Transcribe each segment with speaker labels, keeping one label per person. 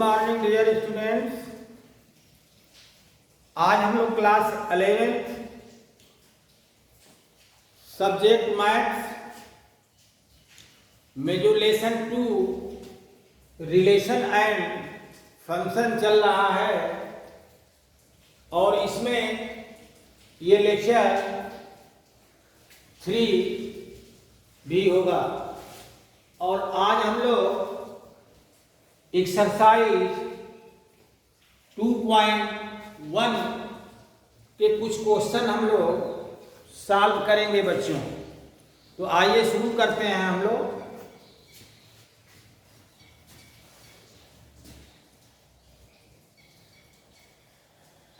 Speaker 1: Morning dear students. आज हम लोग क्लास 11th सब्जेक्ट मैथ्स में जो लेसन 2 रिलेशन एंड फंक्शन चल रहा है और इसमें ये लेक्चर 3 भी होगा। और आज हम लोग एक्सरसाइज 2.1 के कुछ क्वेश्चन हम लोग सॉल्व करेंगे बच्चों। तो आइए शुरू करते हैं हम लोग।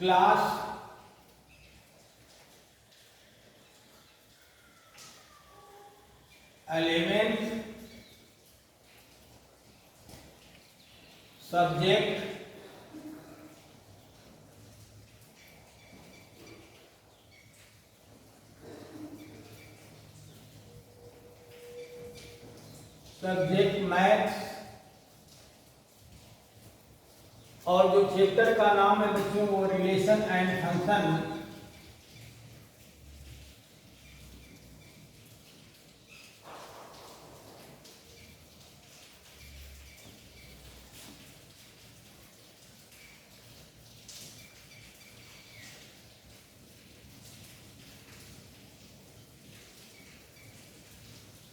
Speaker 1: क्लास 11th सब्जेक्ट मैथ्स और जो चैप्टर का नाम है बच्चों वो रिलेशन एंड फंक्शन।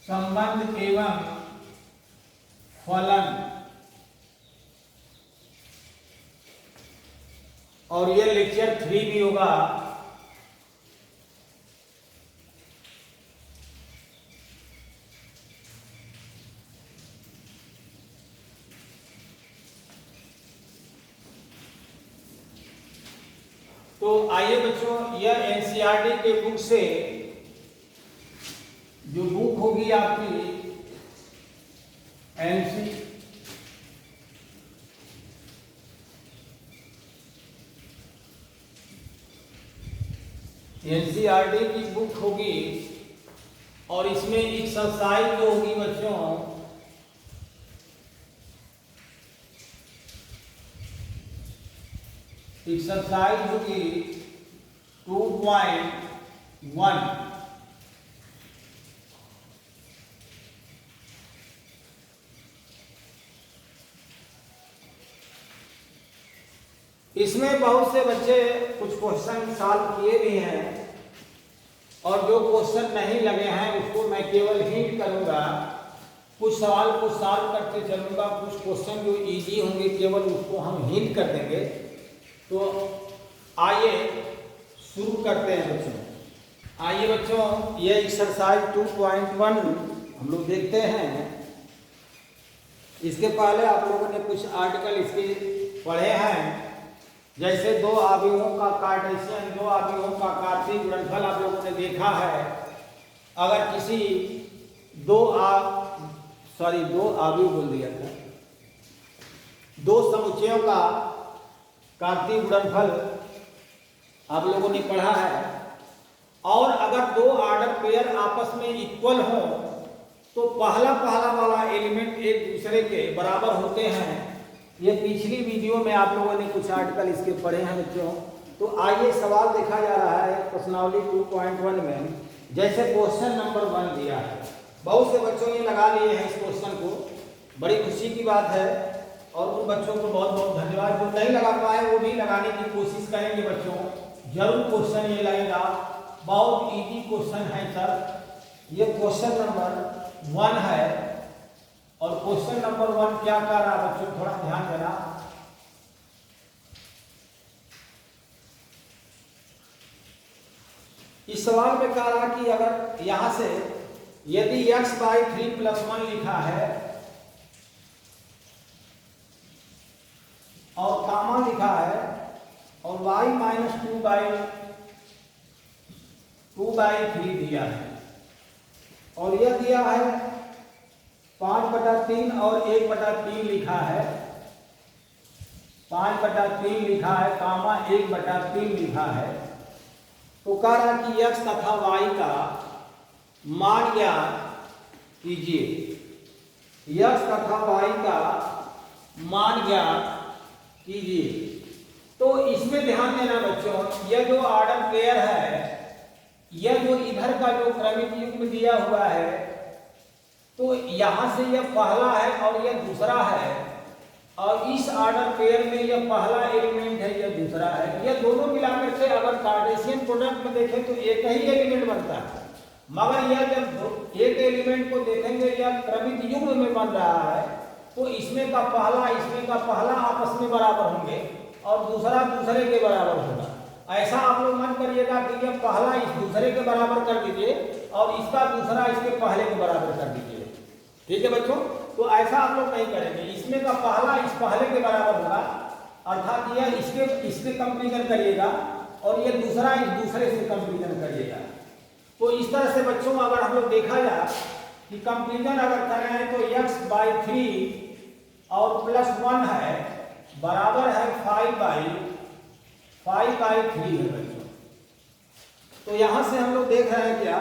Speaker 1: संबंध एवं फलन। और ये लेक्चर 3 भी होगा। तो आइए बच्चों, यह एनसीईआरटी के बुक से जो बुक होगी आपकी एनसीईआरटी की बुक होगी और इसमें एक्सरसाइज जो होगी बच्चों एक्सरसाइज होगी 2.1। इसमें बहुत से बच्चे कुछ क्वेश्चन सॉल्व किए भी हैं और जो क्वेश्चन नहीं लगे हैं उसको मैं केवल हिंट करूंगा। कुछ सवाल को सॉल्व करते चलूंगा, कुछ क्वेश्चन जो इजी होंगे केवल उसको हम हिंट कर देंगे। तो आइए शुरू करते हैं बच्चों। आइए बच्चों, ये एक्सरसाइज 2.1 हम लोग देखते हैं। इसके पहले आप लोगों ने कुछ आर्टिकल इसके पढ़े हैं, जैसे दो आव्यूहों का कार्टेशियन, दो आव्यूहों का कार्तीय गुणनफल आप लोगों ने देखा है। अगर किसी दो आव्यूह बोल दिया था, दो समुच्चयों का कार्तीय गुणनफल आप लोगों ने पढ़ा है। और अगर दो ऑर्डर पेयर आपस में इक्वल हो तो पहला वाला एलिमेंट एक दूसरे के बराबर होते हैं। ये पिछली वीडियो में आप लोगों ने कुछ आर्टिकल इसके पढ़े हैं बच्चों। तो आइए सवाल देखा जा रहा है प्रश्नावली 2.1 में। जैसे क्वेश्चन नंबर 1 दिया है, बहुत से बच्चों ये लगा लिए हैं इस क्वेश्चन को, बड़ी खुशी की बात है। और उन बच्चों को बहुत बहुत धन्यवाद। जो नहीं लगा पाए वो भी लगाने की कोशिश करेंगे बच्चों, जरूर क्वेश्चन ये लगेगा। बहुत ईजी क्वेश्चन है सर। ये क्वेश्चन नंबर 1 है। और क्वेश्चन नंबर 1 क्या कर रहा है बच्चों, थोड़ा ध्यान देना। इस सवाल में कह रहा कि अगर यहां से यदि x/3 + 1 लिखा है और कामा लिखा है और y - 2/3 दिया है और यह दिया है 5/3 और 1/3 लिखा है। 5/3 लिखा है, कामा 1/3 लिखा है। तो कह रहा कि x तथा y का मान ज्ञात कीजिए। x तथा y का मान ज्ञात कीजिए। तो इसमें ध्यान देना बच्चों, यह जो ऑर्डर पेयर है, यह जो इधर का जो क्रमिक युग्म दिया हुआ है, तो यहां से यह पहला है और यह दूसरा है, और इस ऑर्डर पेयर में यह पहला एलिमेंट है, यह दूसरा है। यह दोनों मिलाकर से अगर कार्टेशियन प्रोडक्ट में देखें तो एक ही एलिमेंट बनता है, मगर यह जब एक एलिमेंट को देखेंगे यह क्रमिक युग्म में बन रहा है, तो इसमें का पहला इसमें का पहला आपस में बराबर होंगे और दूसरा दूसरे के बराबर होगा। ऐसा आप लोग मन करिएगा कि यह पहला इस दूसरे के बराबर कर दीजिए और इसका दूसरा इसके पहले के बराबर कर दीजिए, ठीक है बच्चों। तो ऐसा आप लोग नहीं करेंगे, इसमें का पहला इस पहले के बराबर होगा, अर्थात यह इसके कंपेरिजन करिएगा और यह दूसरा इस दूसरे से कंपेरिजन करिएगा। तो इस तरह से बच्चों अगर हम लोग देखा जाए कि कंपेरिजन अगर कर रहे हैं तो x/3 और +1 है बराबर है 5/3 है बच्चों। तो यहां से हम लोग देख रहे हैं क्या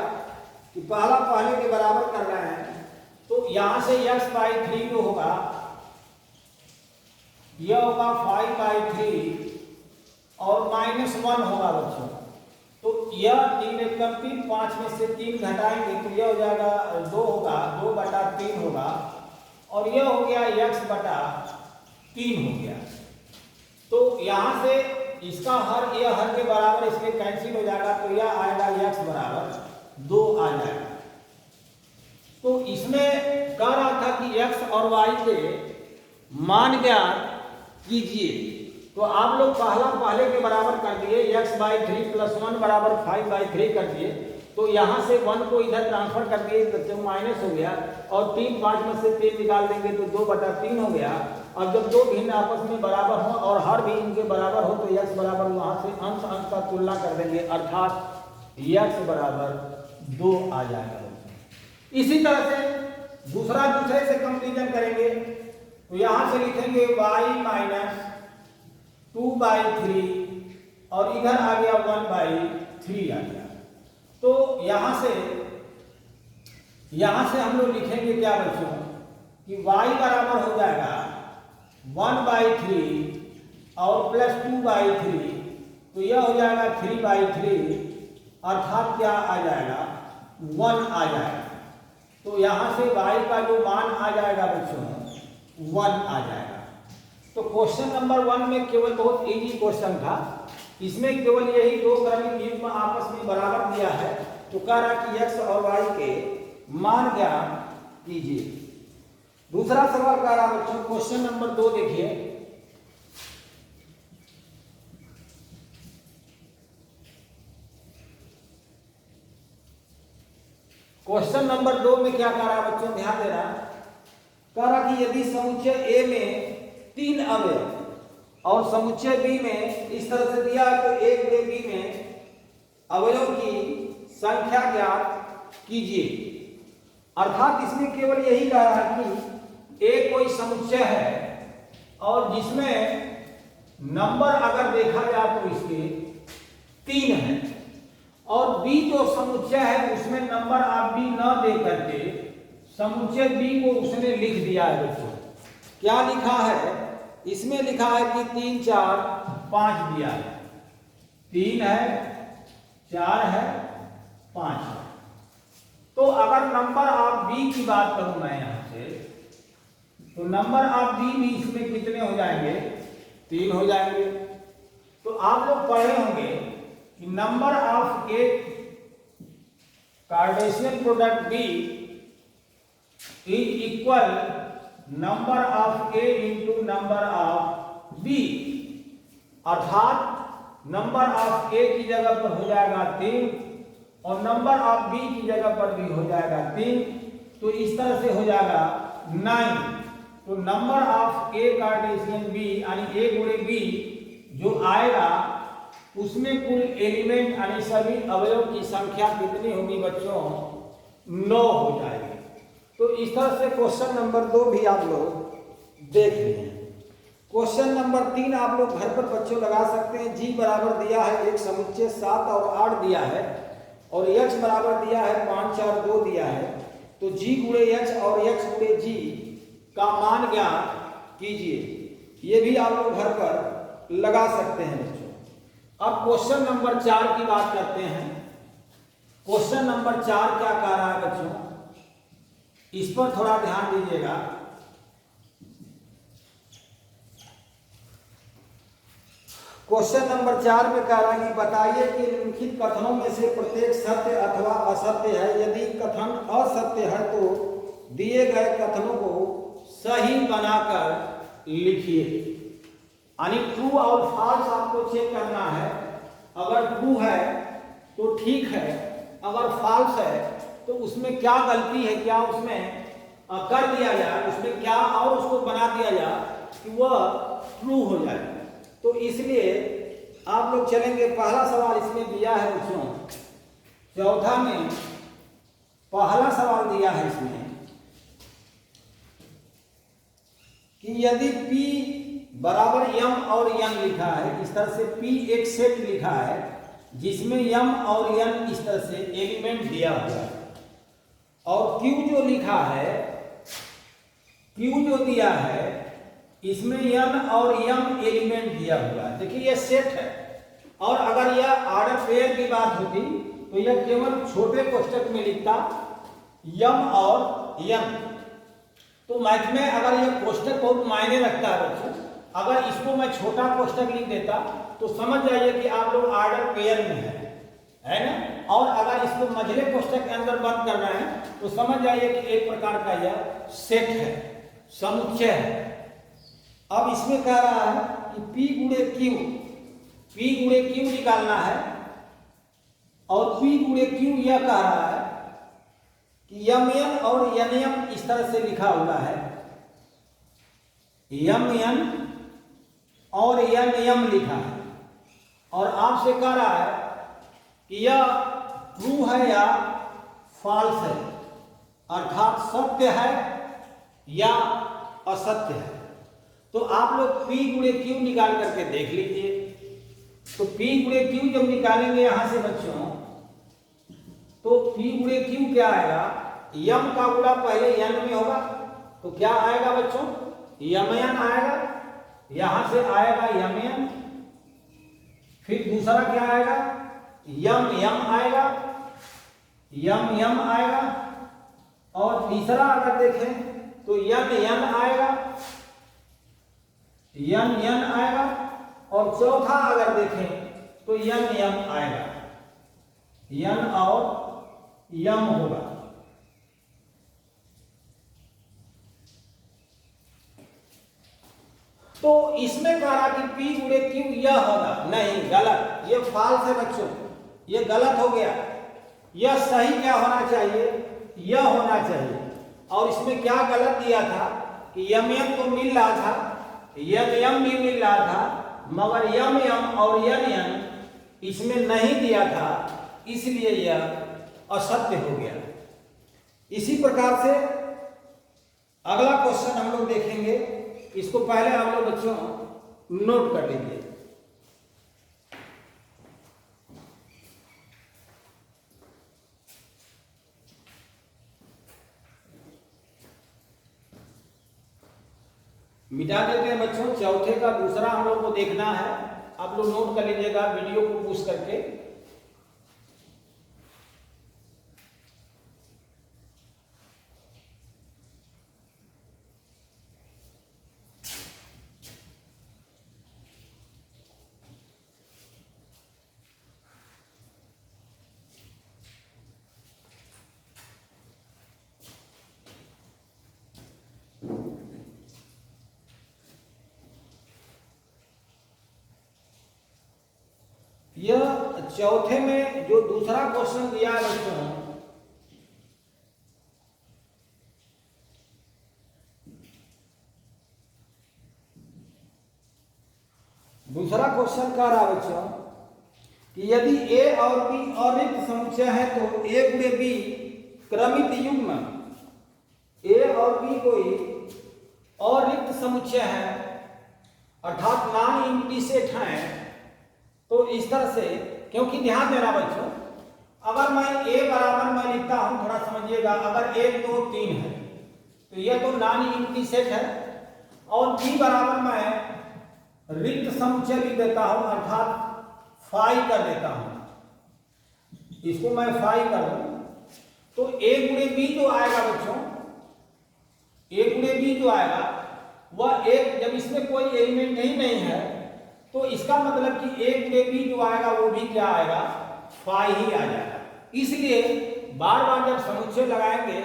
Speaker 1: कि पहला पहले के बराबर कर रहे हैं, तो यहां से x/3 जो होगा यह होगा 5/3 और -1 होगा बच्चों। तो यह 3 एकम 3, 5 में से 3 घटाएंगे तो यह हो जाएगा 2 होगा, 2/3 होगा, और यह हो गया x/3 हो गया। तो यहां से इसका यह हर के बराबर इसमें कैंसिल हो जाएगा, तो यह आएगा x बराबर 2 आ जाएगा। तो इसमें कह रहा था कि x और y के मान ज्ञात कीजिए, तो आप लोग पहले के बराबर कर दिए, x/3 + 1 बराबर 5/3 कर दिए। तो यहाँ से 1 को इधर ट्रांसफर कर दिए तो माइनस हो गया, और 3 5 में से 3 निकाल देंगे तो 2/3 हो गया। अब जब दो भिन्न आपस में बराबर हो और हर भी इनके बराबर हो तो x बराबर वहाँ से अंश का तुलना कर देंगे, अर्थात x बराबर 2 आ जाएगा। इसी तरह से दूसरे से कंपेरिजन करेंगे, तो यहाँ से लिखेंगे y - 2/3 और इधर आ गया 1/3 आ गया। तो यहां से हम लोग लिखेंगे क्या बच्चों कि y बराबर हो जाएगा 1/3 और +2/3, तो यह हो जाएगा 3/3, अर्थात क्या आ जाएगा 1 आ जाएगा। तो यहां से y का जो मान आ जाएगा बच्चों 1 आ जाएगा। तो क्वेश्चन नंबर 1 में केवल बहुत इजी क्वेश्चन था, इसमें केवल यही दो क्रमिक युग्म आपस में बराबर दिया है, तो कह रहा कि x और y के मान ज्ञात कीजिए। दूसरा सवाल कह रहा बच्चों, क्वेश्चन नंबर 2 देखिए। क्वेश्चन नंबर 2 में क्या कह रहा बच्चों, ध्यान देना। कह रहा कि यदि समुच्चय A में 3 अवयव और समुच्चय B में इस तरह से दिया है, तो A गुणे B में अवयव की संख्या ज्ञात कीजिए। अर्थात इसमें केवल यही कह रहा है कि A कोई समुच्चय है और जिसमें नंबर अगर देखा जाए तो इसके 3 है, और B जो समुच्चय है उसमें नंबर आप B न दे करके समुच्चय B को उसने लिख दिया है बच्चों। क्या लिखा है इसमें? लिखा है कि 3 4 5 दिया है, 3 है, 4 है, 5 है। तो अगर नंबर आप B की बात करूं मैं यहां से, तो नंबर आप B भी इसमें कितने हो जाएंगे? 3 हो जाएंगे। तो आप लोग पढ़े होंगे कि number of A Cartesian product B is equal number of A into number of B, अर्थात नंबर ऑफ A की जगह पर हो जाएगा 3 और नंबर ऑफ B की जगह पर भी हो जाएगा 3, तो इस तरह से हो जाएगा 9। तो number of A Cartesian B यानी A गुणे B जो आएगा उसमें कुल एलिमेंट यानी सभी अवयव की संख्या कितनी होगी बच्चों? 9 हो जाएगी। तो इस तरह से क्वेश्चन नंबर 2 भी आप लोग देख लिए। क्वेश्चन नंबर 3 आप लोग घर पर बच्चों लगा सकते हैं। G बराबर दिया है एक समुच्चय 7 और 8 दिया है, और H बराबर दिया है 5 4 2 दिया है। तो G गुणे H और H गुणे G का मान ज्ञात कीजिए। ये भी आप लोग घर पर लगा सकते हैं बच्चों। अब क्वेश्चन नंबर 4 की बात करते हैं। क्वेश्चन नंबर 4 क्या कह रहा है बच्चों, इस पर थोड़ा ध्यान दीजिएगा। क्वेश्चन नंबर 4 में कह रहा है कि बताइए कि निम्नलिखित कथनों में से प्रत्येक सत्य अथवा असत्य है। यदि कथन असत्य है तो दिए गए कथनों को सही बनाकर लिखिए। यानी ट्रू और फॉल्स आपको चेक करना है। अगर ट्रू है तो ठीक है, अगर फॉल्स है तो उसमें क्या गलती है, क्या उसमें कर दिया जाए, उसमें क्या और उसको बना दिया जाए कि वह ट्रू हो जाए। तो इसलिए आप लोग चलेंगे, पहला सवाल इसमें दिया है बच्चों, चौथा में पहला सवाल दिया है इसमें कि यदि P बराबर m और n लिखा है, इस तरह से P एक सेट लिखा है जिसमें m और n इस तरह से एलिमेंट दिया हुआ है, और Q जो लिखा है, Q जो दिया है इसमें n और m एलिमेंट दिया हुआ है। देखिए ये सेट है, और अगर यह ऑर्डर पेयर की बात होती तो यह केवल छोटे कोष्ठक में लिखता m और n। तो मैथ में अगर यह कोष्ठक बहुत मायने रखता है बच्चों, अगर इसको मैं छोटा कोष्ठक लिख देता तो समझ जाइए कि आप लोग ऑर्डर पेयर में है ना, और अगर इसको मझले कोष्ठक के अंदर बंद कर रहे हैं तो समझ जाइए कि एक प्रकार का यह सेट है, समुच्चय है। अब इसमें कह रहा है कि P गुणे Q निकालना है, और P गुणे Q यह कह रहा है कि mn और nm इस तरह से लिखा हुआ है, mn और nm लिखा है, और आपसे कह रहा है कि यह ट्रू है या फॉल्स है, अर्थात सत्य है या असत्य है। तो आप लोग P गुणे Q निकाल करके देख लीजिए। तो P गुणे Q जब निकालेंगे यहां से बच्चों, तो P गुणे Q क्या आएगा, m का गुणा पहले n में होगा तो क्या आएगा बच्चों, mn आएगा, यहां से आएगा mn, फिर दूसरा क्या आएगा, m आएगा, m आएगा, और तीसरा अगर देखें तो n आएगा, n आएगा, और चौथा अगर देखें तो m आएगा, n और m होगा। तो इसमें कहा कि P गुणे Q यह होगा, नहीं, गलत, ये फॉल्स है बच्चों, ये गलत हो गया। यह सही क्या होना चाहिए, यह होना चाहिए। और इसमें क्या गलत दिया था कि m तो मिल रहा था, m भी मिल रहा था, मगर m और n इसमें नहीं दिया था, इसलिए यह असत्य हो गया। इसी प्रकार से अगला क्वेश्चन हम लोग देखेंगे, इसको पहले आप लोग बच्चों नोट कर लीजिए। मिटा देते हैं बच्चों, चौथे का दूसरा हम लोग को देखना है, आप लोग नोट कर लीजिएगा वीडियो को पुश करके। यह चौथे में जो दूसरा क्वेश्चन दिया है बच्चों, दूसरा क्वेश्चन कह रहा है बच्चों कि यदि A और B अरिक्त समुच्चय है तो A गुणे B क्रमित युग्म, A और B कोई अरिक्त समुच्चय है अर्थात नॉन एम्प्टी सेट है। तो इस तरह से, क्योंकि ध्यान देना बच्चों, अगर मैं A बराबर मैं लिखता हूं, थोड़ा समझिएगा, अगर 1 2 3 है तो यह तो नॉन एम्प्टी सेट है, और B बराबर मैं रिक्त समुच्चय लिख देता हूं, अर्थात फाई कर देता हूं, इसको मैं फाई कर दूं तो a गुणे b जो आएगा बच्चों, a गुणे b जो आएगा वह एक, जब इसमें कोई एलिमेंट नहीं है तो इसका मतलब कि a गुणे b जो आएगा वो भी क्या आएगा, फाई ही आ जाएगा। इसलिए बार बार जब समुच्चय लगाएंगे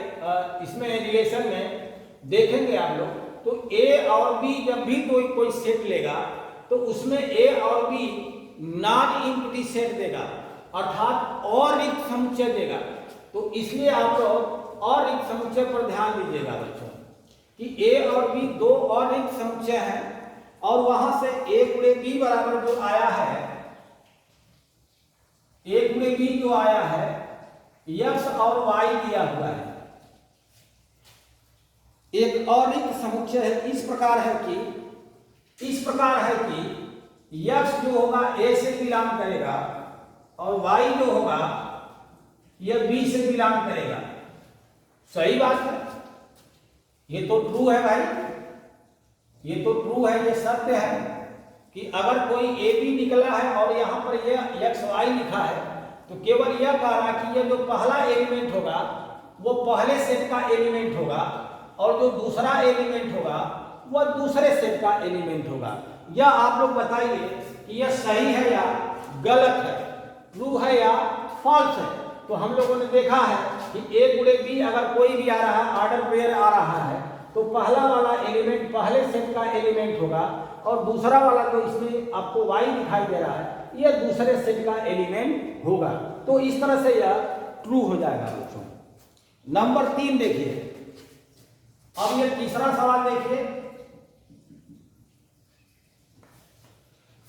Speaker 1: इसमें रिलेशन में देखेंगे आप लोग, तो a और b जब भी कोई सेट लेगा तो उसमें a और b नॉन एम्प्टी सेट देगा, अर्थात और रिक्त समुच्चय देगा। तो इसलिए आप लोग और रिक्त समुच्चय पर ध्यान दीजिएगा बच्चों कि a और b दो और रिक्त समुच्चय हैं, और वहां से a गुणे b बराबर जो आया है, a गुणे b जो आया है x और y दिया हुआ है। एक और रिक्त समुच्चय है इस प्रकार है कि x जो होगा a से बिलोंग करेगा और y जो होगा यह b से बिलोंग करेगा। सही बात है, ये तो ट्रू है भाई, ये तो ट्रू है, ये सत्य है कि अगर कोई ए बी निकला है और यहाँ पर यह एक्स वाई लिखा है तो केवल यह कह रहा कि यह जो पहला एलिमेंट होगा वो पहले सेट का एलिमेंट होगा और जो दूसरा एलिमेंट होगा वह दूसरे सेट का एलिमेंट होगा। यह आप लोग बताइए कि यह सही है या गलत है, ट्रू है या फॉल्स है। तो हम लोगों ने देखा है कि a गुणे b अगर कोई भी आ रहा है, ऑर्डर पेयर आ रहा है, तो पहला वाला एलिमेंट पहले सेट का एलिमेंट होगा और दूसरा वाला जो इसमें आपको y दिखाई दे रहा है यह दूसरे सेट का एलिमेंट होगा। तो इस तरह से यह ट्रू हो जाएगा बच्चों। नंबर 3 देखिए, अब ये तीसरा सवाल देखिए।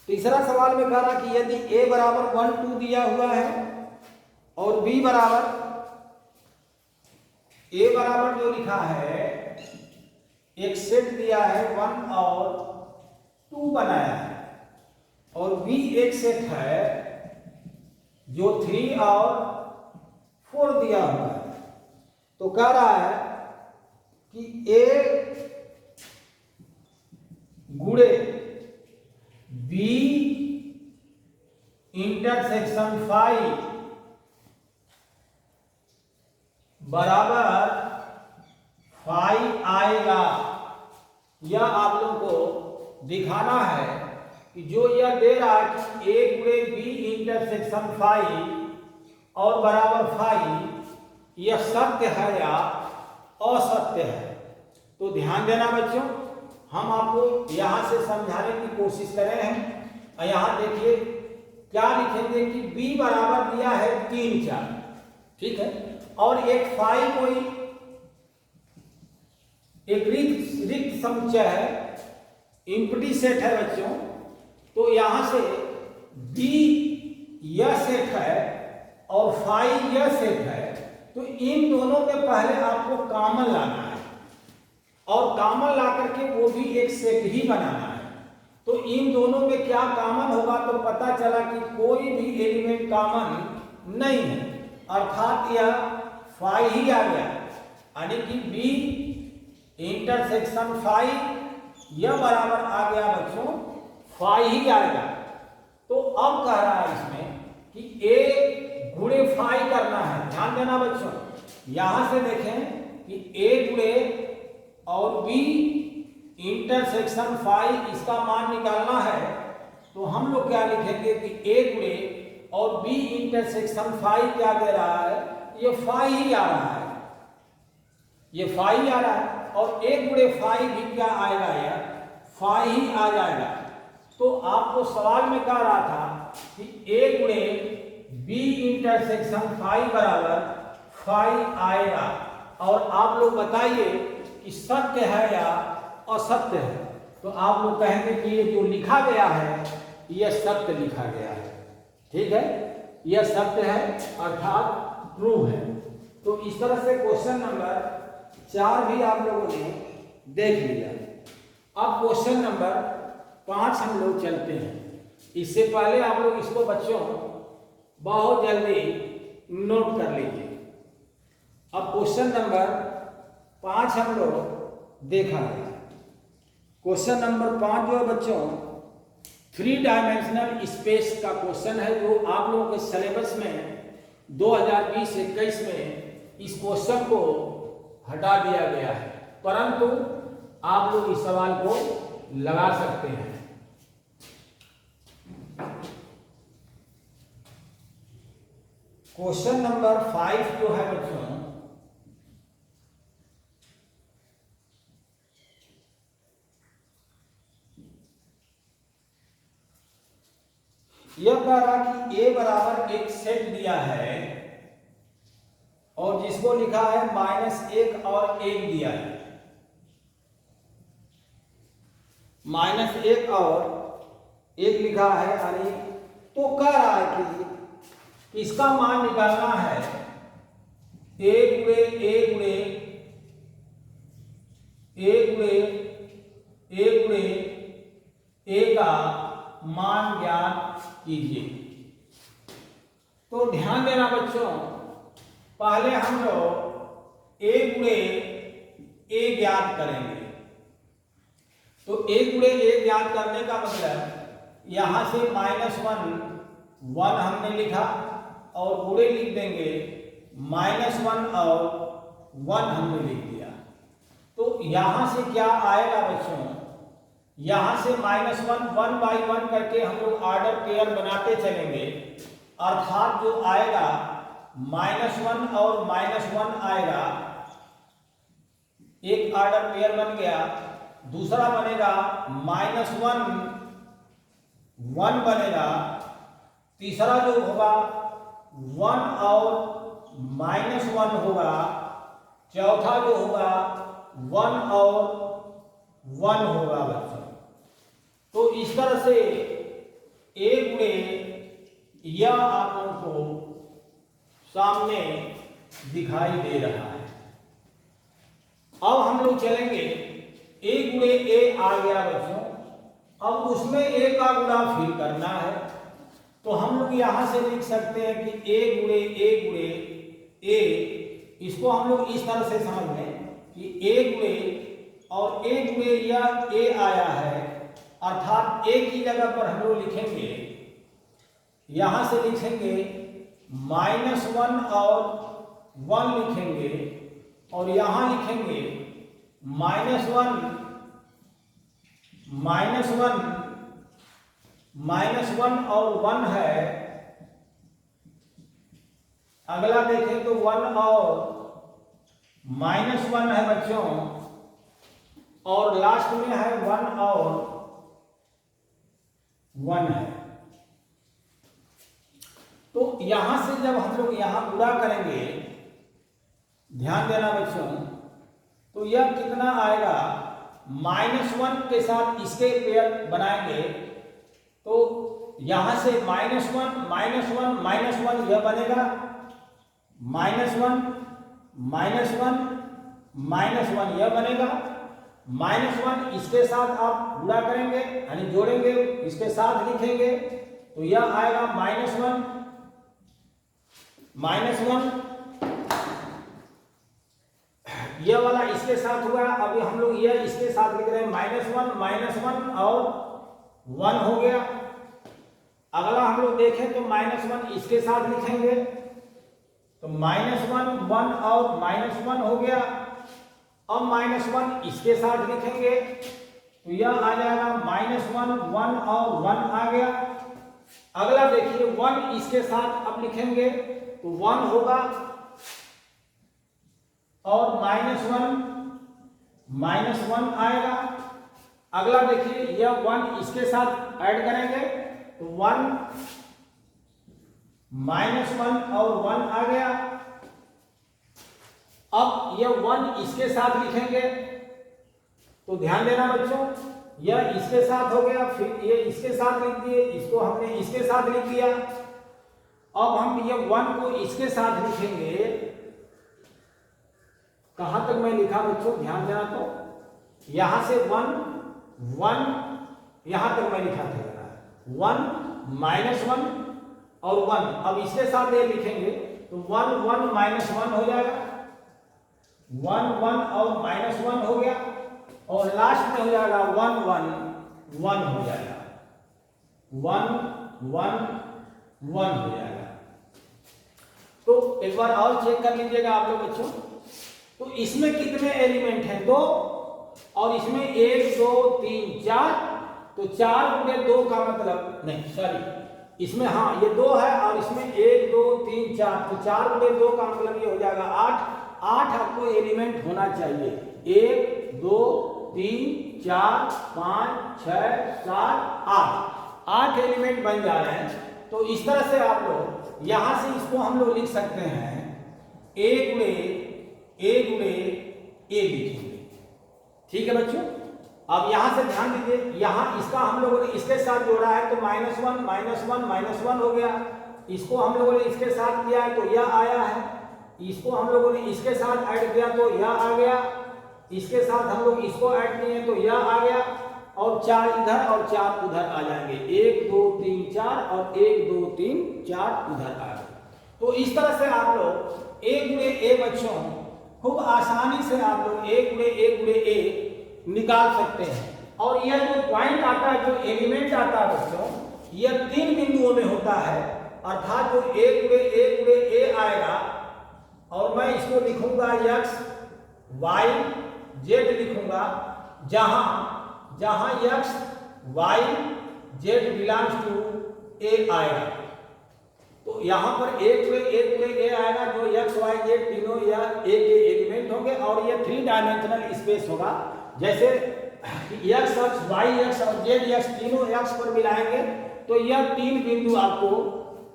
Speaker 1: तीसरा सवाल में कह रहा कि यदि a बराबर 1 2 दिया हुआ है और b बराबर, a बराबर जो लिखा है एक सेट दिया है 1 और 2 बनाया है, और b एक सेट है जो 3 और 4 दिया हुआ है। तो कह रहा है कि a गुणे b इंटरसेक्शन 5 बराबर 5 आएगा। यह आप लोगों को दिखाना है कि जो यह दे रहा है कि a गुणे b इंटरसेक्शन 5 और बराबर 5 यह सत्य है या असत्य है। तो ध्यान देना बच्चों, हम आपको यहां से समझाने की कोशिश कर रहे हैं। और यहां देखिए क्या लिखेंगे कि b बराबर दिया है 3 4, ठीक है, और एक 5 कोई एक रिक्त समुच्चय है, एम्प्टी सेट है बच्चों। तो यहां से b यह सेट है और 5 यह सेट है, तो इन दोनों में पहले आपको कॉमन लाना है और कॉमन ला करके वो भी एक सेट ही बनाना है। तो इन दोनों में क्या कॉमन होगा, तो पता चला कि कोई भी एलिमेंट कॉमन नहीं है, अर्थात यह 5 ही आ गया, यानी कि b इंटरसेक्शन 5 यह बराबर आ गया बच्चों 5 ही आएगा। तो अब कह रहा है इसमें कि a गुणे 5 करना है। ध्यान देना बच्चों, यहां से देखें कि a गुणे और b इंटरसेक्शन 5 इसका मान निकालना है। तो हम लोग क्या लिखेंगे कि a गुणे और b इंटरसेक्शन 5 क्या दे रहा है, ये 5 ही आ रहा है, ये 5 ही आ रहा है, और a गुणे 5 भी क्या आएगा, यह 5 ही आ जाएगा। तो आपको सवाल में कह रहा था कि a गुणे b इंटरसेक्शन 5 बराबर 5 आएगा, और आप लोग बताइए कि सत्य है या असत्य है। तो आप लोग कहेंगे कि ये जो लिखा गया है यह सत्य लिखा गया है, ठीक है, यह सत्य है अर्थात ट्रू है। तो इस तरह से क्वेश्चन नंबर 4 भी आप लोगों ने देख लिया। अब क्वेश्चन नंबर 5 हम लोग चलते हैं। इससे पहले आप लोग इसको बच्चों बहुत जल्दी नोट कर लीजिए। अब क्वेश्चन नंबर 5 हम लोग देखा है। क्वेश्चन नंबर 5 जो है बच्चों 3 डायमेंशनल स्पेस का क्वेश्चन है जो आप लोगों के सिलेबस में 2020-21 में इस क्वेश्चन को हटा दिया गया है, परंतु आप लोग इस सवाल को लगा सकते हैं। क्वेश्चन नंबर 5 जो है बच्चों, यह कह रहा कि a बराबर एक सेट दिया है और जिसको लिखा है -1 और 1 दिया है। -1 और 1 लिखा है, यानी तो कह रहा है कि इसका मान निकालना है a गुणे a गुणे a गुणे a गुणे a का मान ज्ञात कीजिए। तो ध्यान देना बच्चों, पहले हम लोग a गुणे a ज्ञात करेंगे। तो a गुणे a ज्ञात करने का मतलब यहां से -1 हमने लिखा और गुणे लिख देंगे -1 और 1 हमने लिख दिया। तो यहां से क्या आएगा बच्चों, यहां से -1 1 बाई 1 करके हम लोग ऑर्डर पेयर बनाते चलेंगे, अर्थात जो आएगा -1 और -1 आएगा, एक ऑर्डर पेयर बन गया। दूसरा बनेगा -1 1 बनेगा। तीसरा जो होगा 1 और -1 होगा। चौथा जो होगा 1 और 1 होगा बच्चों। तो इस तरह से a गुणे यह आप लोगों को सामने दिखाई दे रहा है। अब हम लोग चलेंगे, a गुणे a आ गया बच्चों, अब उसमें a का गुणा फिर करना है। तो हम लोग यहां से लिख सकते हैं कि a गुणे a, इसको हम लोग इस तरह से समझ लें कि a गुणे और a गुणे यह a आया है, अर्थात a की जगह पर हम लोग लिखेंगे, यहां से लिखेंगे -1 और 1 लिखेंगे और यहां लिखेंगे -1 और 1 है। अगला देखें तो 1 और -1 है बच्चों, और लास्ट में है 1 और 1 है। तो यहां से जब हम लोग यहां गुणा करेंगे, ध्यान देना बच्चों, तो यह कितना आएगा, -1 के साथ इसके पेयर बनाएंगे। तो यहां से -1 यह बनेगा, -1 यह बनेगा, -1 इसके साथ आप गुणा करेंगे यानी जोड़ेंगे, इसके साथ लिखेंगे, तो यह आएगा -1 यह वाला इसके साथ हुआ। अभी हम लोग यह इसके साथ लिख रहे हैं, -1 और 1 हो गया। अगला हम लोग देखें तो -1 इसके साथ लिखेंगे, तो -1 1 और -1 हो गया। अब -1 इसके साथ लिखेंगे, तो यह आ जाएगा -1 1 और 1 आ गया। अगला देखिए 1 इसके साथ अब लिखेंगे तो 1 होगा और -1 आएगा। अगला देखिए यह 1 इसके साथ ऐड करेंगे तो 1 -1 और 1 आ गया। अब यह 1 इसके साथ लिखेंगे, तो ध्यान देना बच्चों, यह इसके साथ हो गया, फिर ये इसके साथ लिख दिए, इसको हमने इसके साथ लिख दिया। अब हम ये 1 को इसके साथ लिखेंगे। कहां तक मैं लिखा बच्चों, ध्यान देना, तो यहां से 1 यहां तक मैं लिखा था, 1 -1 और 1। अब इसके साथ ये लिखेंगे तो 1 1 -1 हो जाएगा, 1 1 और -1 हो गया, और लास्ट में हो जाएगा 1 1 1 हो जाएगा। 1 1 1 हो जाएगा। तो एक बार और चेक कर लीजिएगा आप लोग बच्चों। तो इसमें कितने एलिमेंट हैं? 2, और इसमें 1 2 3 4, तो 4 गुणे 2 का मतलब नहीं, सॉरी, इसमें हाँ ये 2 है और इसमें 1 2 3 4, तो 4 गुणे 2 का मतलब ये हो जाएगा 8। 8 आपको एलिमेंट होना चाहिए। 1 2 3 4 5 6 7 8 एलिमेंट बन जा रहे हैं। तो इस तरह से आप लोग यहां से इसको हम लोग लिख सकते हैं a गुणे a लिखेंगे। ठीक है बच्चों। अब यहां से ध्यान दीजिए, यहां इसका हम लोगों ने इसके साथ जोड़ा है तो -1 -1 हो गया। इसको हम लोगों ने इसके साथ किया है तो यह आया है। इसको हम लोगों ने इसके साथ ऐड किया तो यह आ गया। इसके साथ हम लोग इसको ऐड किए तो यह आ गया। और 4 इधर और 4 उधर आ जाएंगे। 1 2 3 4 और 1 2 3 4 उधर आ गए। तो इस तरह से आप लोग a गुणे a बच्चों खूब आसानी से आप लोग a गुणे a निकाल सकते हैं। और यह जो पॉइंट आता है, जो एलिमेंट आता है बच्चों, यह 3 बिंदुओं में होता है। अर्थात जो a गुणे a आएगा और मैं इसको लिखूंगा x y z लिखूंगा, जहां x y z belongs to a आएगा। तो यहां पर a गुणे a आएगा, जो x y z तीनों यह a के एलिमेंट होंगे और यह 3 डायमेंशनल स्पेस होगा। जैसे x अक्ष y अक्ष और z अक्ष तीनों x पर मिलाएंगे तो यह 3 बिंदु आपको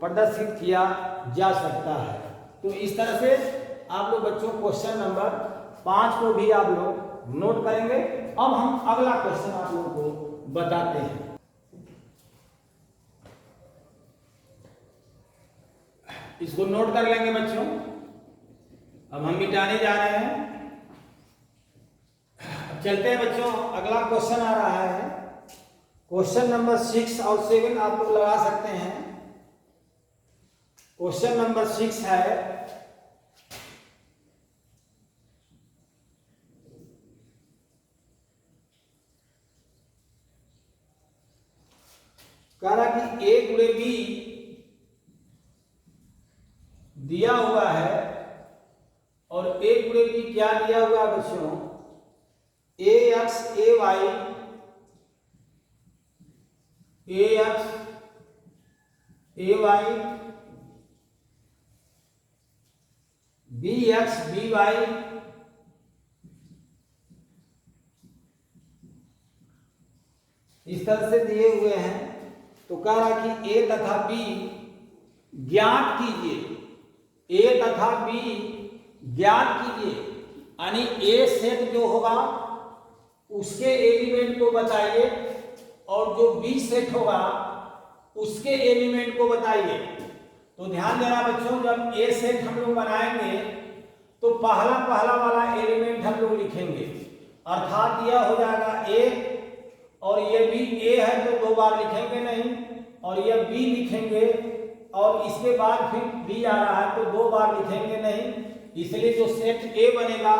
Speaker 1: प्रदर्शित किया जा सकता है। तो इस तरह से आप लोग बच्चों क्वेश्चन नंबर 5 को भी आप लोग नोट करेंगे। अब हम अगला क्वेश्चन आप लोगों को बताते हैं। इसको नोट कर लेंगे बच्चों। अब हम मिटाने जा रहे हैं। चलते हैं बच्चों, अगला क्वेश्चन आ रहा है। क्वेश्चन नंबर 6 और 7 आप लोग लगा सकते हैं। क्वेश्चन नंबर 6 है, कह रहा कि a गुणे b दिया हुआ है और a गुणे b क्या दिया हुआ है बच्चों? ax ay bx by इस तरह से दिए हुए हैं। तो कह रहा कि a तथा b ज्ञात कीजिए। a तथा b ज्ञात कीजिए, यानी a सेट जो होगा उसके एलिमेंट को बताइए और जो b सेट होगा उसके एलिमेंट को बताइए। तो ध्यान देना बच्चों, जब a सेट हम लोग बनाएंगे तो पहला वाला एलिमेंट हम लोग लिखेंगे। अर्थात यह हो जाएगा a, और ये भी a है तो 2 बार लिखेंगे नहीं, और यह b लिखेंगे और इसके बाद फिर b आ रहा है तो 2 बार लिखेंगे नहीं। इसलिए जो सेट a बनेगा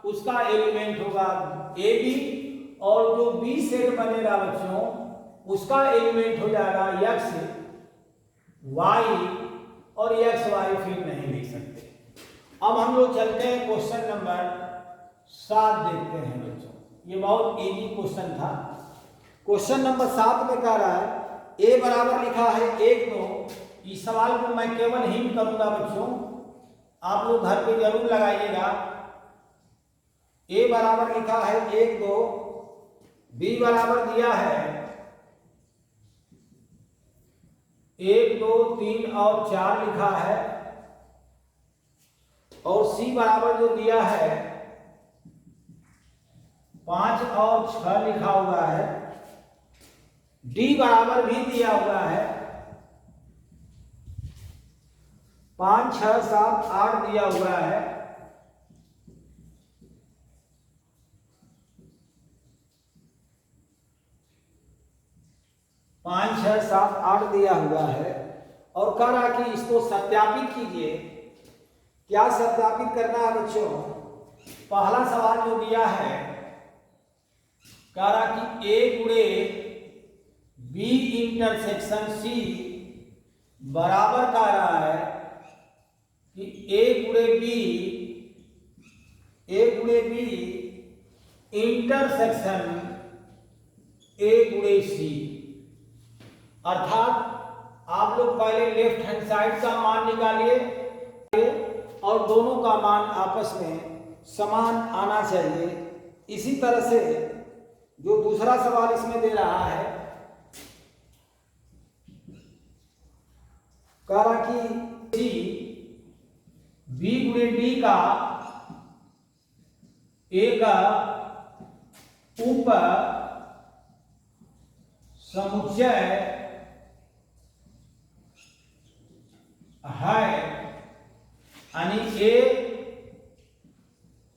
Speaker 1: उसका एलिमेंट होगा ab, और जो b सेट बनेगा बच्चों उसका एलिमेंट हो जाएगा x y, और x y फिर नहीं लिख सकते। अब हम लोग चलते हैं क्वेश्चन नंबर 7 देखते हैं बच्चों। ये बहुत इजी क्वेश्चन था। क्वेश्चन नंबर 7 में कह रहा है a बराबर लिखा है 1 2। इस सवाल को मैं केवल हिंट करूंगा बच्चों, आप लोग घर पे जरूर लगाइएगा। a बराबर लिखा है 1 2, b बराबर दिया है 1 2 3 और 4 लिखा है, और c बराबर जो दिया है 5 और 6 लिखा हुआ है। d बराबर भी दिया हुआ है 5 6 7 8 दिया हुआ है। पाँच 6 7 8 दिया हुआ है और कह रहा कि इसको सत्यापित कीजिए। क्या सत्यापित करना है बच्चों? पहला सवाल जो दिया है कह रहा कि a गुणे b इंटरसेक्शन सी बराबर कह रहा है कि ए गुणे बी इंटरसेक्शन ए गुणे सी। अर्थात आप लोग पहले लेफ्ट हैंड साइड का मान निकालिए और दोनों का मान आपस में समान आना चाहिए। इसी तरह से जो दूसरा सवाल इसमें दे रहा है, कह रहा कि बी गुणे डी का ए का उप समुच्चय है, यानी ए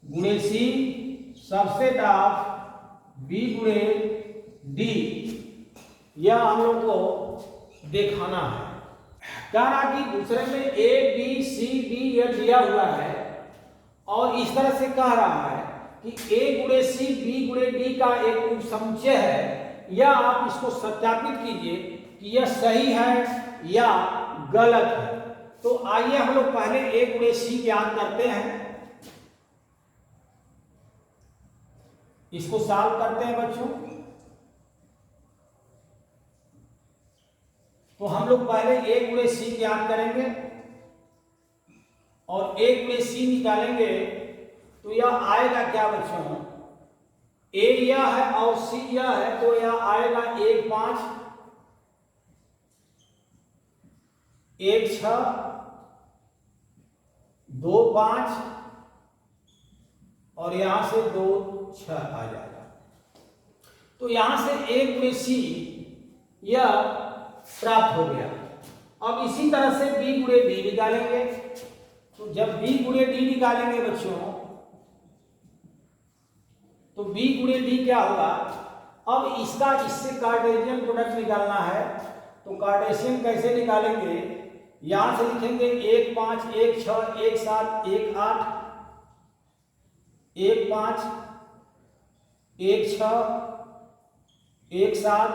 Speaker 1: गुणे सी सबसेट ऑफ बी गुणे डी, यह हम लोग को दिखाना है। कहा कि दूसरे में ए बी सी डी यह दिया हुआ है और इस तरह से कह रहा है कि ए गुणे सी बी गुणे डी का एक उपसमुच्चय है, या आप इसको सत्यापित कीजिए कि यह सही है या गलत है। तो आइए हम लोग पहले ए गुणे सी ज्ञात करते हैं, इसको सॉल्व करते हैं बच्चों। तो हम लोग पहले ए गुणे सी ज्ञात करेंगे और ए गुणे सी निकालेंगे तो यह आएगा क्या बच्चों, ए यह है और सी यह है, तो यह आएगा 1 5 1 6 2 5 और यहां से 2 6 आ जाएगा। तो यहां से ए गुणे सी यह प्राप्त हो गया। अब इसी तरह से बी गुणे डी निकालेंगे। तो जब बी गुणे डी निकालेंगे बच्चों, तो बी गुणे डी क्या होगा, अब इसका इससे कार्टेशियन प्रोडक्ट निकालना है। तो कार्टेशियन कैसे निकालेंगे, यहां से लिखेंगे 1 5 1 6 1 7 1 8 1 5 1 6 1 7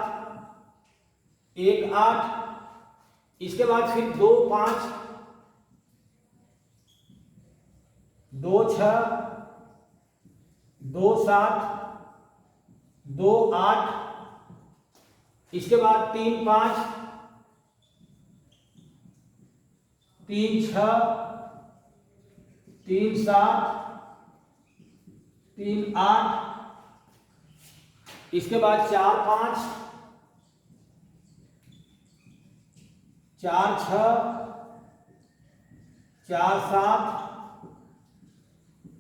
Speaker 1: 1 8, इसके बाद फिर 2 5 2 6 2 7 2 8, इसके बाद 3 5 3 6 3 7 3 8, इसके बाद 4 5 4 6 4 7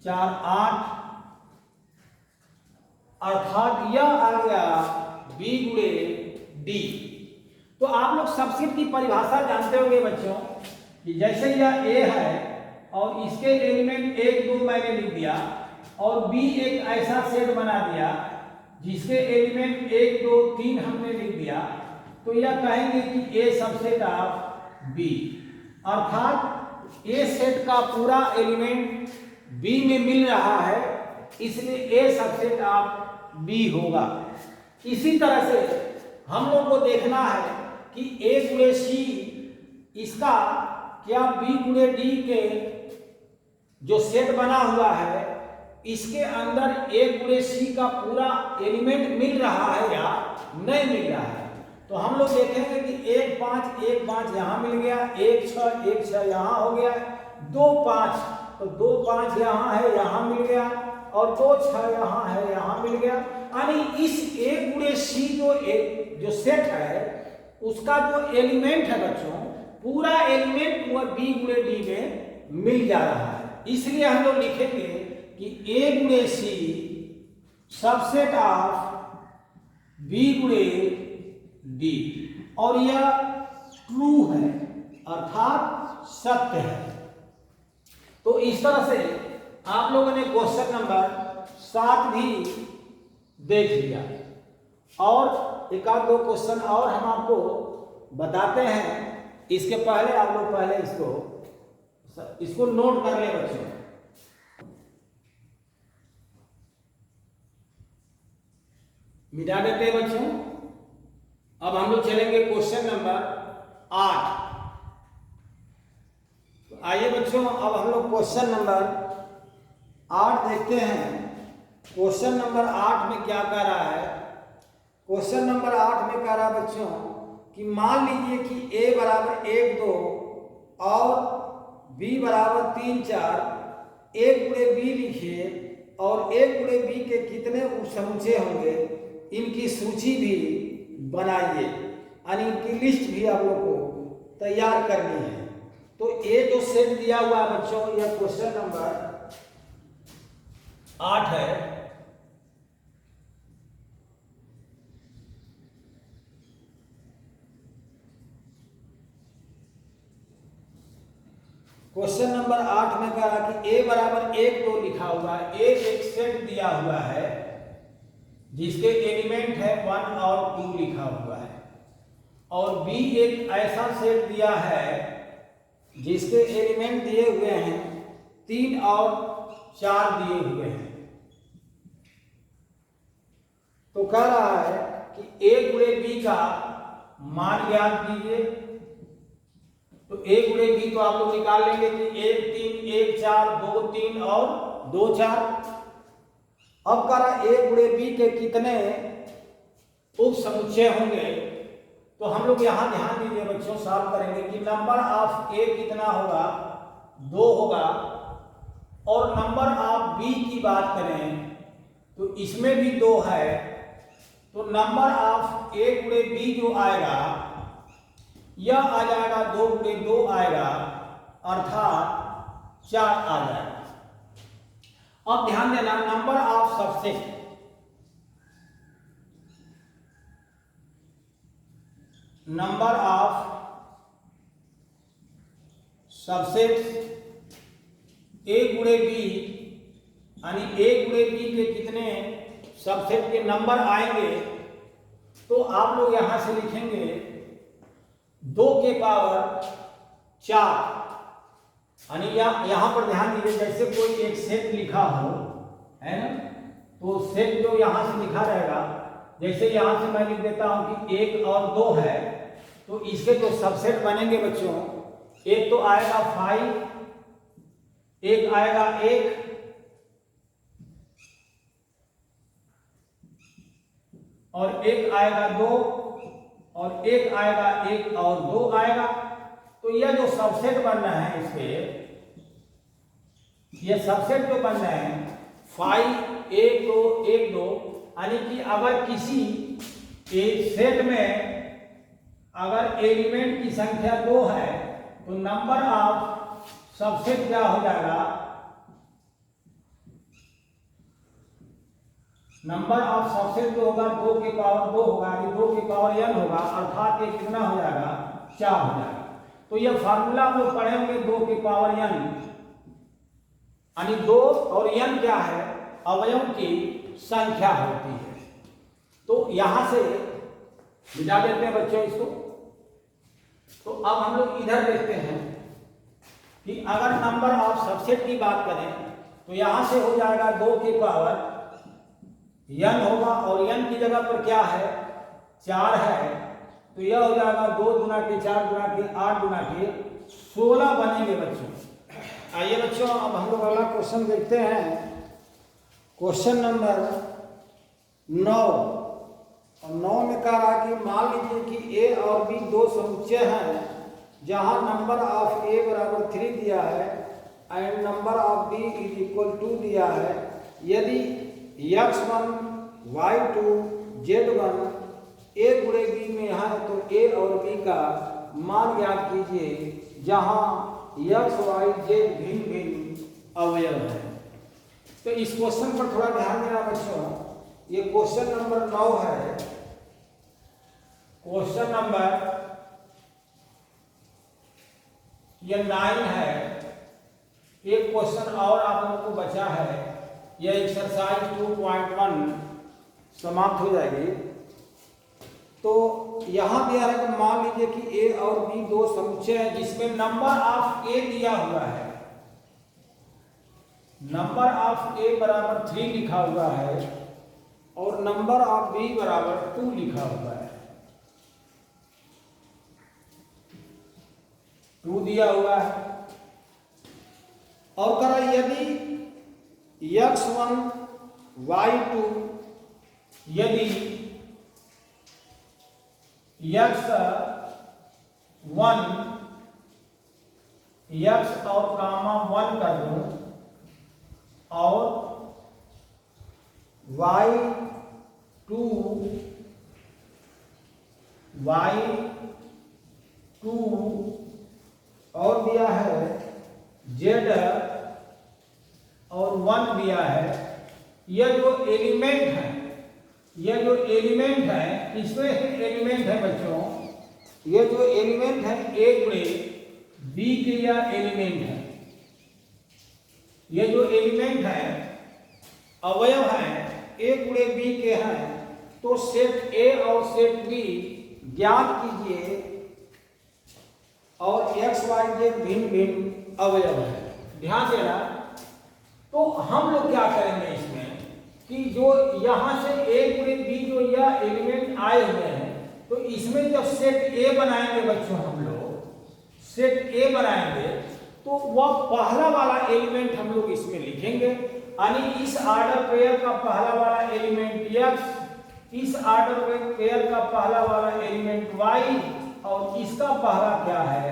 Speaker 1: 4 8, अर्थात यह आ गया बी गुणे डी। तो आप लोग सबसेट की परिभाषा जानते होंगे बच्चों कि जैसे यह ए है और इसके एलिमेंट 1 2 मैंने लिख दिया और बी एक ऐसा सेट बना दिया जिसके एलिमेंट 1 2 3 हमने लिख दिया, तो यह कहेंगे कि ए सबसेट ऑफ बी। अर्थात ए सेट का पूरा एलिमेंट बी में मिल रहा है, इसलिए ए सबसेट ऑफ बी होगा। इसी तरह से हम लोग को देखना है कि ए गुणे सी इसका क्या बी गुणे डी के जो सेट बना हुआ है इसके अंदर ए गुणे सी का पूरा एलिमेंट मिल रहा है या नहीं मिल रहा है। तो हम लोग देखेंगे कि 1 5 1 5 यहाँ मिल गया, 1 6 यहाँ हो गया, 2 5 तो 2 5 यहाँ है, यहाँ मिल गया, और 2 6 यहाँ है, यहाँ मिल गया। यानी इस ए गुणे सी जो सेट है उसका जो एलिमेंट है बच्चों, पूरा एलिमेंट वो बी गुणे डी में मिल जा रहा है। इसलिए हम लोग लिखेंगे कि ए गुणे सी सबसेट ऑफ बी गुणे डी, और यह ट्रू है अर्थात सत्य है। तो इस तरह से आप लोगों ने क्वेश्चन नंबर 7 भी देख लिया, और एक आध दो क्वेश्चन और हम आपको बताते हैं। इसके पहले आप लोग पहले इसको नोट कर ले बच्चों। मिटा देते हैं बच्चों। अब हम लोग चलेंगे क्वेश्चन नंबर 8। तो आइए बच्चों, अब हम लोग क्वेश्चन नंबर 8 देखते हैं। क्वेश्चन नंबर 8 में क्या कह रहा है? क्वेश्चन नंबर 8 में कह रहा है बच्चों कि मान लीजिए कि a बराबर 1 2 और b बराबर 3 4, a गुणे b लिखिए और a गुणे b के कितने उपसमुच्चय होंगे इनकी सूची भी बनाइए, यानी इनकी लिस्ट भी आप लोग को तैयार करनी है। तो ये जो सेट दिया हुआ है बच्चों, यह क्वेश्चन नंबर 8 है। क्वेश्चन नंबर 8 में कह रहा कि a बराबर 1 2 लिखा हुआ है। a एक सेट दिया हुआ है जिसके एलिमेंट है 1 और 2 लिखा हुआ है, और b एक ऐसा सेट दिया है जिसके एलिमेंट दिए हुए हैं 3 और 4 दिए हुए हैं। तो कह रहा है कि a गुणे b का मान ज्ञात कीजिए। तो a गुणे b तो आप लोग निकाल लेंगे कि 1 3 1 4 2 3 और 2 4। अब कह रहा a गुणे b के कितने उप समुच्चय होंगे। तो हम लोग यहां ध्यान दीजिए बच्चों, सॉल्व करेंगे कि नंबर ऑफ a कितना होगा, 2 होगा, और नंबर ऑफ b की बात करें तो इसमें भी 2 है। तो नंबर ऑफ a गुणे b जो आएगा यह आ जाएगा 2 गुणे 2 आएगा, अर्थात 4 आ जाएगा। अब ध्यान देना, number of subset, number of subset a गुणे b, यानी a गुणे b के कितने सबसेट के नंबर आएंगे। तो आप लोग यहां से लिखेंगे 2 के पावर 4, यानी यहां पर ध्यान दीजिए, जैसे कोई एक सेट लिखा हो, है ना, तो सेट जो यहां से लिखा रहेगा, जैसे यहां से मैं लिख देता हूं कि 1 और 2 है, तो इसके जो सबसेट बनेंगे बच्चों, एक तो आएगा 5, एक आएगा 1, और एक आएगा 2, और एक आएगा 1 और 2 आएगा। तो यह जो सबसेट बन रहा है इसके, ये सबसेट जो बन रहे हैं 5 1 2 1 2, यानी कि अगर किसी एक सेट में अगर एलिमेंट की संख्या 2 है तो नंबर ऑफ सबसेट क्या हो जाएगा, नंबर ऑफ सबसेट जो होगा 2 के पावर 2 होगा, यानी 2 के पावर n होगा, अर्थात ये कितना हो जाएगा, 4 हो जाएगा। तो यह फार्मूला हम लोग पढ़े होंगे 2 के पावर n, यानी 2 और n क्या है, अवयव की संख्या होती है। तो यहां से मिटा देते हैं बच्चों इसको। तो अब हम लोग इधर देखते हैं कि अगर नंबर ऑफ सबसेट की बात करें तो यहां से हो जाएगा 2 के पावर n होगा, और n की जगह पर क्या है, 4 है, तो यह हो जाएगा 2 गुना के 4 गुना के 8 गुना के 16 बनेंगे बच्चों। आइए बच्चों, अब हम लोग अगला क्वेश्चन देखते हैं। क्वेश्चन नंबर 9, और 9 में कह रहा कि मान लीजिए कि a और b 2 समुच्चय हैं जहां नंबर ऑफ a बराबर 3 दिया है and number of b is equal 2 दिया है। यदि x1 y2 z1 a गुणे b में है तो a और b का मान ज्ञात कीजिए जहां x y z भिन्न भिन्न अवयव है। तो इस क्वेश्चन पर थोड़ा ध्यान देना बच्चों, ये क्वेश्चन नंबर 9 है। क्वेश्चन नंबर ये 9 है। एक क्वेश्चन और आप लोगों को बचा है, यह एक्सरसाइज 2.1 समाप्त हो जाएगी। तो यहां दिया है कि मान लीजिए कि a और b 2 समुच्चय है जिसमें नंबर ऑफ a दिया हुआ है, नंबर ऑफ a बराबर 3 लिखा हुआ है और नंबर ऑफ b बराबर 2 लिखा हुआ है। 2 दिया हुआ है। और करा यदि x1 y2 यदि x1 x और कामा 1 कर दूं और y2 और दिया है z और 1 दिया है। यह जो एलिमेंट है इसमें एलिमेंट है बच्चों, ये जो एलिमेंट है a गुणे b के यह एलिमेंट है। ये जो एलिमेंट है अवयव है a गुणे b के हैं, तो सेट a और सेट b ज्ञात कीजिए और x y z भिन्न भिन्न अवयव है। ध्यान देना। तो हम लोग क्या करेंगे इसमें कि जो यहां से a गुणे b जो यह एलिमेंट आए हुए हैं, तो इसमें जब सेट a बनाएंगे बच्चों, हम लोग सेट a बनाएंगे तो वह पहला वाला एलिमेंट हम लोग इसमें लिखेंगे, यानी इस ऑर्डर पेयर का पहला वाला एलिमेंट x, इस ऑर्डर पेयर का पहला वाला एलिमेंट y और इसका पहला क्या है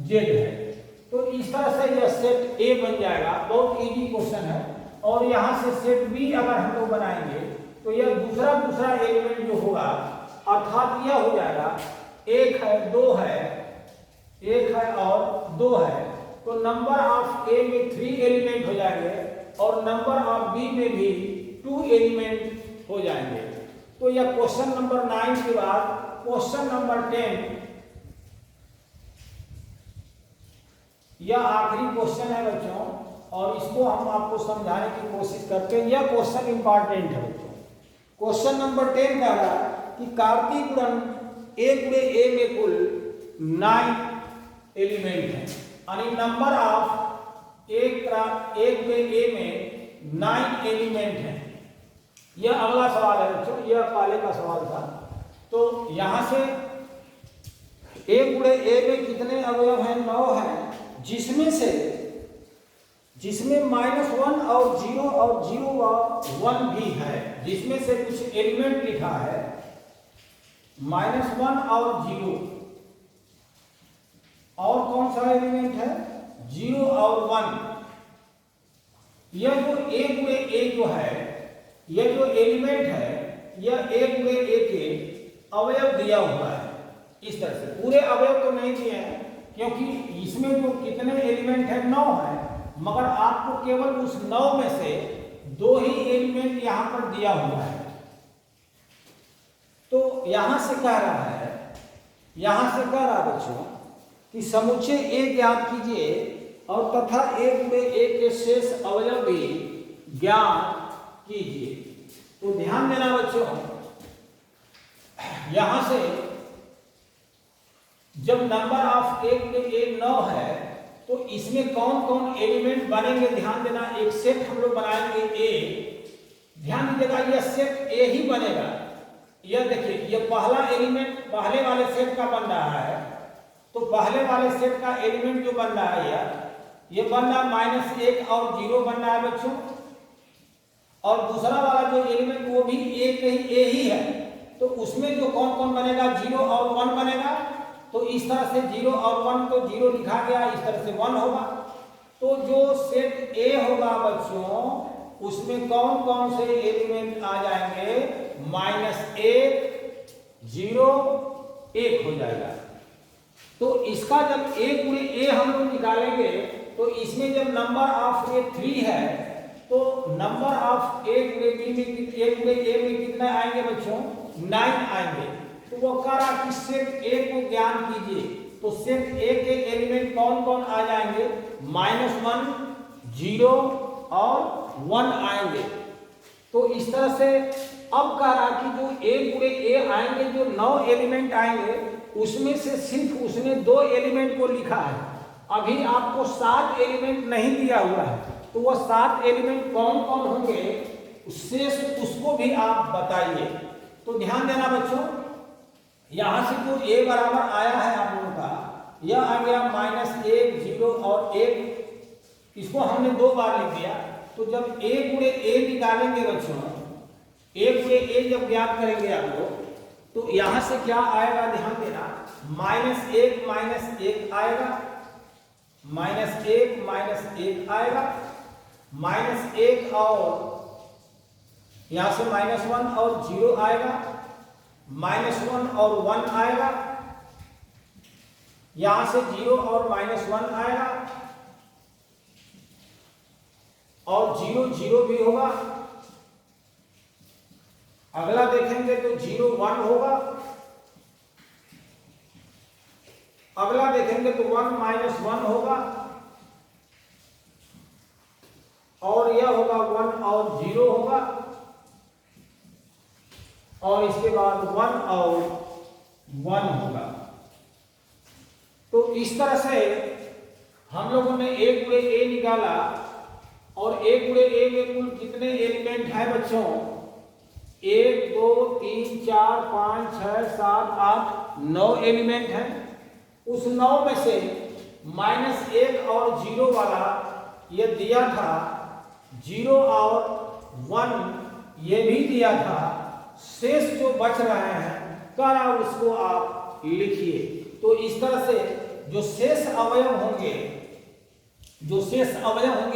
Speaker 1: z है। तो इस तरह से यह सेट a बन जाएगा। बहुत इजी क्वेश्चन है। और यहाँ से सेट b अगर हम लोग बनाएंगे तो यह दूसरा एलिमेंट जो होगा अर्थात यह हो जाएगा 1 है 2 है, 1 है और 2 है, तो नंबर ऑफ a में 3 एलिमेंट हो जाएंगे और नंबर ऑफ b में भी 2 एलिमेंट हो जाएंगे। तो यह क्वेश्चन नंबर 9 के बाद क्वेश्चन नंबर 10, यह आखिरी क्वेश्चन है बच्चों और इसको हम आपको समझाने की कोशिश करते हैं। यह क्वेश्चन इंपॉर्टेंट है बच्चों। क्वेश्चन नंबर 10 कह रहा है कि कार्तीय गुणन a गुणे a में कुल 9 एलिमेंट है, यानी नंबर ऑफ a गुणे a में 9 एलिमेंट है। यह अगला सवाल है बच्चों, यह पहले का सवाल था। तो यहां से a गुणे a में कितने अवयव हैं? 9 है, जिसमें -1 और 0 और 0 और 1 भी है, जिसमें से कुछ एलिमेंट लिखा है -1 और 0। और कौन सा एलिमेंट है? 0 और 1। यह जो a गुणे a जो है, यह जो एलिमेंट है, यह a गुणे a के अवयव दिया हुआ है। इस तरह से पूरे अवयव तो नहीं दिए हैं क्योंकि इसमें जो कितने एलिमेंट है 9 है, मगर आपको केवल उस 9 में से 2 ही एलिमेंट यहां पर दिया हुआ है। तो यहां से कह रहा बच्चों कि समुच्चय a ज्ञात कीजिए और तथा a गुणे a के शेष अवयव भी ज्ञात कीजिए। तो ध्यान देना बच्चों, यहां से जब नंबर ऑफ a गुणे a 9 है तो इसमें कौन कौन एलिमेंट बनेंगे ध्यान देना। एक सेट हम लोग बनाएंगे a, ध्यान दीजिएगा यह सेट a ही बनेगा। यह देखिए यह पहला एलिमेंट पहले वाले सेट का बन रहा है, तो पहले वाले सेट का एलिमेंट जो बन रहा है ये बन रहा -1 और 0 बन रहा है बच्चों। और दूसरा वाला जो एलिमेंट वो भी a ही है, तो उसमें जो कौन कौन बनेगा 0 और 1 बनेगा। तो इस तरह से 0 और 1 तो 0 लिखा गया, इस तरह से 1 होगा। तो जो सेट A होगा बच्चों उसमें कौन कौन से एलिमेंट आ जाएंगे? -1 0 1 हो जाएगा। तो इसका जब a गुणे a हम लोग निकालेंगे तो इसमें जब नंबर ऑफ a 3 है तो नंबर ऑफ a गुणे b में कितना आएंगे बच्चों? 9 आएंगे। तो वो कह रहा कि सेट A को ज्ञात कीजिए। तो सेट A के एलिमेंट कौन कौन आ जाएंगे? -1 0 और 1 आएंगे। तो इस तरह से अब कह रहा कि जो A गुणे A आएंगे, जो 9 एलिमेंट आएंगे उसमें से सिर्फ उसने 2 एलिमेंट को लिखा है। अभी आपको 7 एलिमेंट नहीं दिया हुआ है, तो वह 7 एलिमेंट कौन कौन होंगे उसको भी आप बताइए। तो ध्यान देना बच्चों, यहां से जो a बराबर आया है आप लोगों का, यह आ गया -1 0 और 1, इसको हमने 2 बार लिख दिया। तो जब a गुणे a निकालेंगे बच्चों, a गुणे a जब ज्ञात करेंगे आप लोग, तो यहां से क्या आएगा ध्यान देना, -1 आएगा, -1 आएगा, -1 और यहां से -1 और 0 आएगा, -1 और 1 आएगा, यहां से 0 और -1 आएगा, और 0 0 भी होगा। अगला देखेंगे तो 0 1 होगा, अगला देखेंगे तो 1 -1 होगा, और यह होगा 1 और 0 होगा, और इसके बाद 1 और 1 होगा। तो इस तरह से हम लोगों ने a गुणे a निकाला, और a गुणे a में कुल कितने एलिमेंट है बच्चों, 1 2 3 4 5 6 7 8 9 एलिमेंट है। उस 9 में से -1 और 0 वाला ये दिया था, 0 और 1 ये भी दिया था, शेष जो बच रहे हैं करा उसको आप लिखिए। तो इस तरह से जो शेष अवयव होंगे,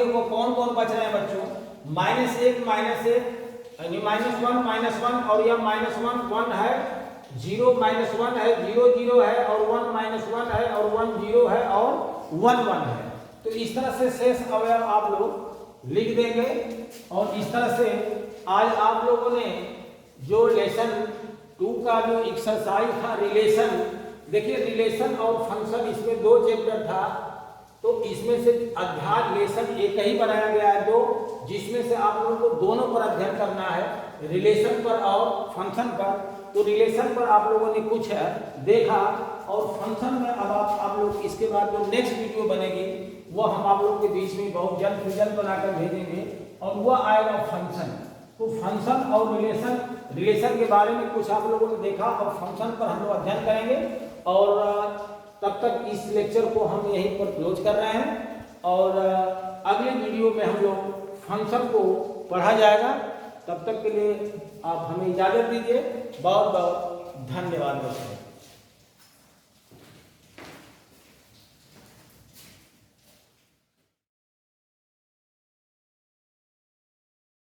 Speaker 1: वो कौन कौन बच रहे हैं बच्चों, -1 यानी -1 और यह -1 है, 0 -1 है, 0 0 है, और 1 -1 है, और 1 0 है, और 1 1 है। तो इस तरह से शेष अवयव आप लोग लिख देंगे। और इस तरह से आज आप लोगों ने जो लेसन 2 का जो एक्सरसाइज था रिलेशन, देखिए रिलेशन और फंक्शन इसमें 2 चैप्टर था, तो इसमें से अध्याय लेसन एक ही बनाया गया है 2, जिसमें से आप लोगों को दोनों पर अध्ययन करना है, रिलेशन पर और फंक्शन पर। तो रिलेशन पर आप लोगों ने कुछ देखा, और फंक्शन में अब आप लोग इसके बाद जो नेक्स्ट वीडियो बनेगी वो हम आप लोग के बीच में बहुत जल्द से जल्द बनाकर भेजेंगे, और वह आएगा फंक्शन। तो फंक्शन और रिलेशन के बारे में कुछ आप लोगों ने देखा, और फंक्शन पर हम लोग अध्ययन करेंगे। और तब तक इस लेक्चर को हम यहीं पर क्लोज कर रहे हैं, और अगले वीडियो में हम लोग फंक्शन को पढ़ा जाएगा। तब तक के लिए आप हमें इजाजत दीजिए। बहुत बहुत धन्यवाद।